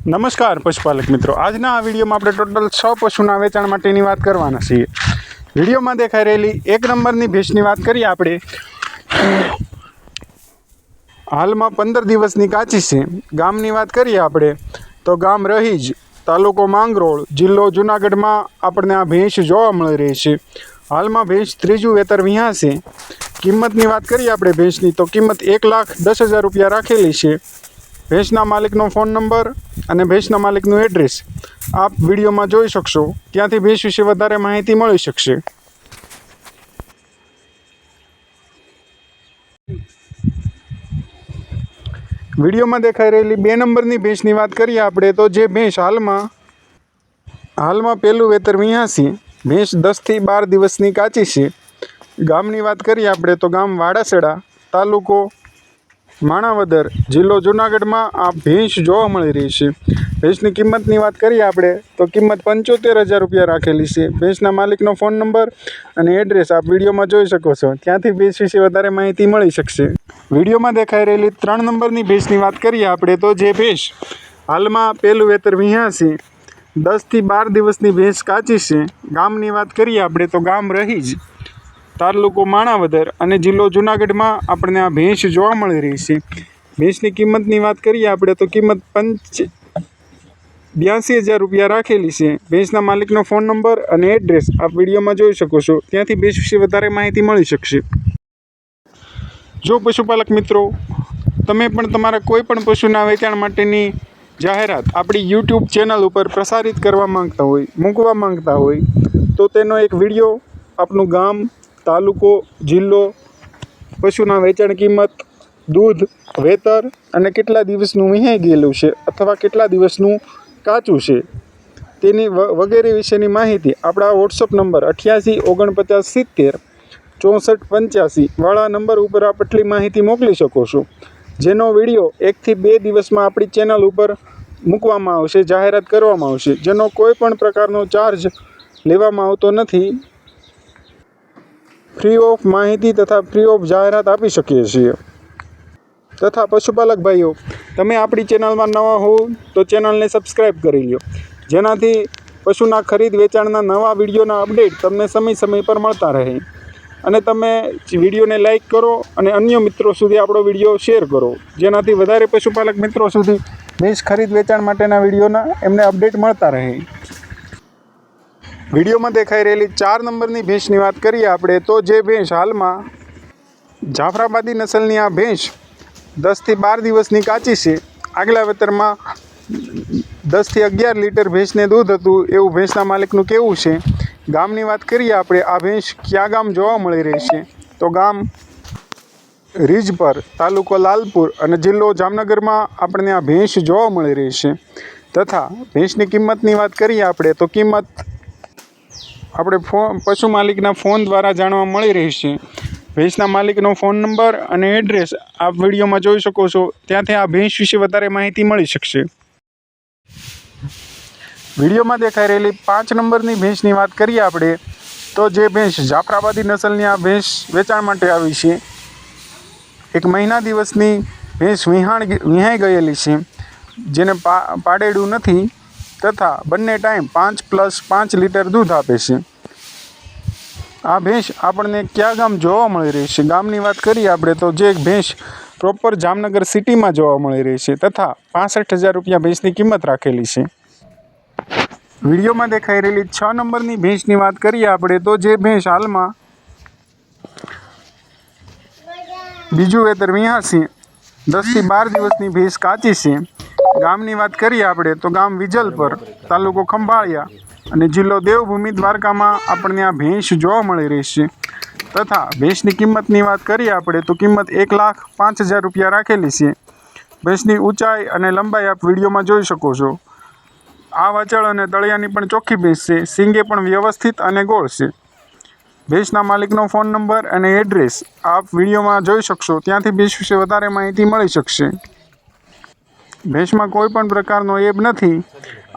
નમસ્કાર પશુપાલક મિત્રો, આજના આ વિડીયોમાં આપણે ટોટલ 6 પશુના વેચાણ માટેની વાત કરવાના છીએ। વિડીયોમાં દેખાઈ રહેલી 1 નંબરની ભેંસની વાત કરીએ આપણે। હાલમાં 15 દિવસની કાચી છે। ગામની વાત કરીએ આપણે તો ગામ રહીજ, તાલુકો માંગરોળ, જિલ્લો જુનાગઢમાં આપણને આ ભેંસ જોવા મળી રહી છે। હાલમાં ભેંસ ત્રીજું વેતર વિહાશે। કિંમતની વાત કરીએ આપણે ભેંસની તો કિંમત 1,10,000 રૂપિયા રાખેલી છે। ભેંસના માલિકનો ફોન નંબર અને ભેંસના માલિકનું એડ્રેસ આપ વિડીયોમાં જોઈ શકશો। ત્યાંથી ભેંસ વિશે વધારે માહિતી મળી શકશે। વિડીયોમાં દેખાઈ રહેલી 2 નંબરની ભેંસની વાત કરીએ આપણે તો જે ભેંસ હાલમાં પહેલું વેતર વિહાસી। ભેંસ 10 થી 12 દિવસની કાચી છે। ગામની વાત કરીએ આપણે તો ગામ વાડાસડા, તાલુકો માણાવદર, જિલ્લો જુનાગઢમાં આ ભેંસ જોવા મળી રહી છે। ભેંસની કિંમતની વાત કરીએ આપણે તો કિંમત 75,000 રૂપિયા રાખેલી છે। ભેંસના માલિકનો ફોન નંબર અને એડ્રેસ આપ વિડીયોમાં જોઈ શકો છો। ત્યાંથી ભેંસ વિશે વધારે માહિતી મળી શકશે। વિડીયોમાં દેખાઈ રહેલી 3 નંબરની ભેંસની વાત કરીએ આપણે તો જે ભેંસ હાલમાં પહેલું વેતર વિહાસી, 10 થી 12 દિવસની ભેંસ કાચી છે। ગામની વાત કરીએ આપણે તો ગામ રહીજ, તાલુકો માણાવદર અને જિલ્લો જુનાગઢમાં આપણને આ ભેંસ જોવા મળી રહી છે। ભેંસની કિંમતની વાત કરીએ આપણે તો કિંમત 82,000 રૂપિયા રાખેલી છે। ભેંસના માલિકનો ફોન નંબર અને એડ્રેસ આપ વિડીયોમાં જોઈ શકો છો। ત્યાંથી ભેંસ વિશે વધારે માહિતી મળી શકશે। જો પશુપાલક મિત્રો તમે પણ તમારા કોઈ પણ પશુના વેચાણ માટેની જાહેરાત આપણી YouTube ચેનલ ઉપર પ્રસારિત કરવા માંગતા હોય, મૂકવા માંગતા હોય તો તેનો એક વિડીયો, આપનું ગામ, તાલુકો, જિલ્લો, પશુના વેચાણ કિંમત, દૂધ, વેતર અને કેટલા દિવસનું વિહાઈ ગયેલું છે અથવા કેટલા દિવસનું કાચું છે તેની વગેરે વિશેની માહિતી આપણા વોટ્સઅપ નંબર 88 49 70 64 85 વાળા નંબર ઉપર આપ એટલી માહિતી મોકલી શકો છો, જેનો વિડીયો 1 થી 2 દિવસમાં આપણી ચેનલ ઉપર મૂકવામાં આવશે, જાહેરાત કરવામાં આવશે, જેનો કોઈ પણ પ્રકારનો ચાર્જ લેવામાં આવતો નથી। ફ્રી ઓફ માહિતી તથા ફ્રી ઓફ જાહેરાત આપી શકીએ છીએ। તથા પશુપાલક ભાઈઓ, તમે આપણી ચેનલમાં નવા હો તો ચેનલને સબસ્ક્રાઈબ કરી લો, જેનાથી પશુના ખરીદ વેચાણના નવા વિડીયોના અપડેટ તમને સમય પર મળતા રહે। અને તમે વિડીયોને લાઈક કરો અને અન્ય મિત્રો સુધી આપણો વિડીયો શેર કરો, જેનાથી વધારે પશુપાલક મિત્રો સુધી ભેંસ ખરીદ વેચાણ માટેના વિડીયોના એમને અપડેટ મળતા રહે। વિડીયોમાં દેખાઈ રહેલી 4 નંબરની ભેંસની વાત કરીએ આપણે તો જે ભેંસ હાલમાં જાફરાબાદી નસલની આ ભેંસ 10 થી 12 દિવસની કાચી છે। આગલા વેતરમાં 10 થી 11 લીટર ભેંસને દૂધ હતું એવું ભેંસના માલિકનું કહેવું છે। ગામની વાત કરીએ આપણે આ ભેંસ કયા ગામ જોવા મળી રહી છે તો ગામ રીજપર, તાલુકો લાલપુર અને જિલ્લો જામનગરમાં આપણને આ ભેંસ જોવા મળી રહી છે। તથા ભેંસની કિંમતની વાત કરીએ આપણે તો કિંમત આપણે પશુ માલિકના ફોન દ્વારા જાણવા મળી રહી છે। ભેંસના માલિકનો ફોન નંબર અને એડ્રેસ આપ વિડીયોમાં જોઈ શકો છો। ત્યાંથી આ ભેંસ વિશે વધારે માહિતી મળી શકશે। વિડીયોમાં દેખાઈ રહેલી 5 નંબરની ભેંસની વાત કરીએ આપણે તો જે ભેંસ જાફરાબાદી નસલની આ ભેંસ વેચાણ માટે આવી છે। 1 મહિના દિવસની ભેંસ વિહાઈ ગયેલી છે, જેને પાડેડું નથી તથા બંને ટાઈમ 5+5 લીટર દૂધ આપે છે। આ ભેંસ આપણને કયા ગામ જોવા મળી રહી છે? ગામની વાત કરીએ આપણે તો જે ભેંસ પ્રોપર જામનગર સિટીમાં જોવા મળી રહી છે તથા 65,000 રૂપિયા ભેંસની કિંમત રાખેલી છે। વિડીયોમાં દેખાઈ રહેલી 6 નંબરની ભેંસની વાત કરીએ આપણે તો જે ભેંસ હાલમાં બીજું વેતર વિહાસી, 10 થી 12 દિવસની ભેંસ કાચી છે। ગામની વાત કરીએ આપણે તો ગામ વિજલપર, તાલુકો ખંભાળિયા અને જિલ્લો દેવભૂમિ દ્વારકામાં આપણને આ ભેંસ જોવા મળી રહી છે। તથા ભેંસની કિંમતની વાત કરીએ આપણે તો કિંમત 1,05,000 રૂપિયા રાખેલી છે। ભેંસની ઊંચાઈ અને લંબાઈ આપ વિડીયોમાં જોઈ શકો છો। આ વાચળ અને તળિયાની પણ ચોખ્ખી ભેંસ છે। सींगे પણ વ્યવસ્થિત અને ગોળ છે। ભેંસના માલિકનો ફોન નંબર અને એડ્રેસ આપ વિડીયોમાં જોઈ શકશો। ત્યાંથી ભેંસ વિશે વધારે માહિતી મળી શકશે। ભેંસમાં કોઈ પણ પ્રકારનો એબ નથી।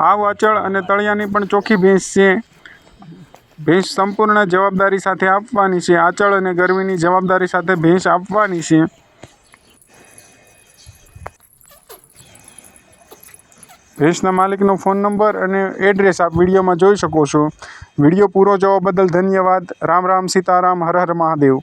આ વાચળ અને તળિયાની પણ ચોખ્ખી ભેંસ છે। ભેંસ સંપૂર્ણ જવાબદારી સાથે આપવાની છે। આચળ અને ગરમીની જવાબદારી સાથે ભેંસ આપવાની છે। ભેંસના માલિકનો ફોન નંબર અને એડ્રેસ આપ વિડીયોમાં જોઈ શકો છો. વિડીયો પૂરો જોવા બદલ ધન્યવાદ. રામ રામ, સીતારામ, હર હર મહાદેવ.